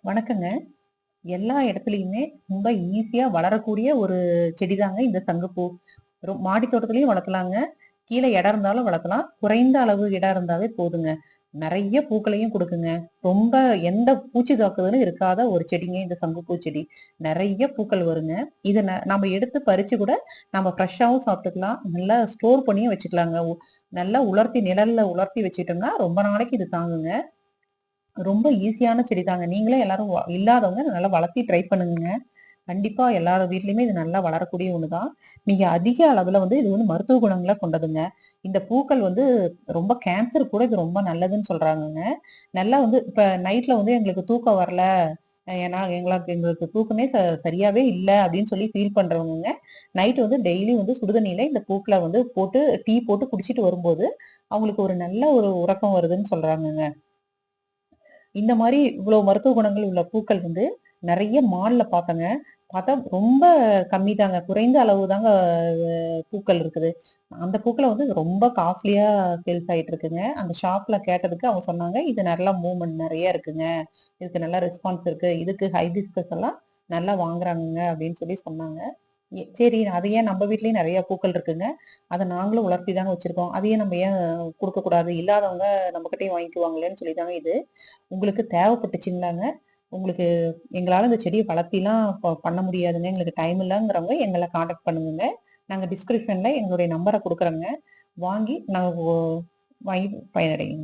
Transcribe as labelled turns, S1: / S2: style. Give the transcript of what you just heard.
S1: வணக்கங்க. எல்லா இடத்துலயுமே ரொம்ப ஈஸியா வளரக்கூடிய ஒரு செடிதாங்க இந்த சங்குப்பூ. மாடி தோட்டத்திலயும் வளர்க்கலாங்க. கீழ இடம் இருந்தாலும் வளர்க்கலாம். குறைந்த அளவு இடம் இருந்தாவே போதுங்க. நெறைய பூக்களையும் குடுக்குங்க. ரொம்ப எந்த பூச்சி தாக்குதலும் இருக்காத ஒரு செடிங்க இந்த சங்குப்பூ செடி. நெறைய பூக்கள் வருங்க. இத நம்ம எடுத்து பறிச்சு கூட நம்ம ஃப்ரெஷ்ஷாவும் சாப்பிட்டுக்கலாம். நல்லா ஸ்டோர் பண்ணியும் வச்சுக்கலாங்க. நல்லா உலர்த்தி நிழல்ல உலர்த்தி வச்சுட்டோம்னா, ரொம்ப நாளைக்கு இது தாங்குங்க. ரொம்ப ஈஸியான செடி தாங்க. நீங்களே எல்லாரும் இல்லாதவங்க நல்லா வளர்த்தி ட்ரை பண்ணுங்கங்க. கண்டிப்பா எல்லார் வீட்லயுமே இது நல்லா வளரக்கூடிய ஒண்ணு தான். மிக அதிக அளவுல இது மருத்துவ குணங்கள கொண்டதுங்க. இந்த பூக்கள் ரொம்ப கேன்சர் கூட இது ரொம்ப நல்லதுன்னு சொல்றாங்கங்க. நல்லா இப்ப நைட்ல எங்களுக்கு தூக்கம் வரல. ஏன்னா எங்களுக்கு தூக்கமே சரியாவே இல்ல அப்படின்னு சொல்லி ஃபீல் பண்றவங்கங்க, நைட் டெய்லி சுடுதண்ணீல இந்த பூக்கள போட்டு டீ போட்டு குடிச்சிட்டு வரும்போது, அவங்களுக்கு ஒரு நல்ல ஒரு உறக்கம் வருதுன்னு சொல்றாங்கங்க. இந்த மாரி இவ்ளோ மருத்துவ குணங்கள் உள்ள பூக்கள் நெறைய மால்ல பார்த்தேங்க. பார்த்தா ரொம்ப கம்மி தாங்க. குறைந்த அளவு தாங்க பூக்கள் இருக்குது. அந்த பூக்கள ரொம்ப காஸ்ட்லியா சேல்ஸ் ஆயிட்டு இருக்குங்க. அந்த ஷாப்ல கேட்டதுக்கு அவங்க சொன்னாங்க, "இது நல்லா மூவ்மெண்ட் நெறைய இருக்குங்க. இதுக்கு நல்ல ரெஸ்பான்ஸ் இருக்கு. இதுக்கு ஹைபிஸ்கஸ் எல்லாம் நல்லா வாங்குறாங்கங்க." அப்படின்னு சொல்லி சொன்னாங்க. சரி அது ஏன் நம்ம வீட்லயும் நெறைய பூக்கள் இருக்குங்க. அத நாங்களும் உலர்த்தி தாங்க வச்சிருக்கோம். அதையே நம்ம ஏன் குடுக்கக்கூடாது? இல்லாதவங்க நம்மகிட்டயும் வாங்கிக்குவாங்களேன்னு சொல்லி தாங்க இது. உங்களுக்கு தேவைப்பட்டுச்சுங்களாங்க, உங்களுக்கு எங்களால இந்த செடிய வளர்த்திலாம் பண்ண முடியாதுங்க. எங்களுக்கு டைம் இல்லங்கிறவங்க எங்கள கான்டாக்ட் பண்ணுங்கங்க. நாங்க டிஸ்கிரிப்ஷன்ல எங்களுடைய நம்பர குடுக்குறோங்க. வாங்கி நாங்க வாங்கி பயனடையுங்க.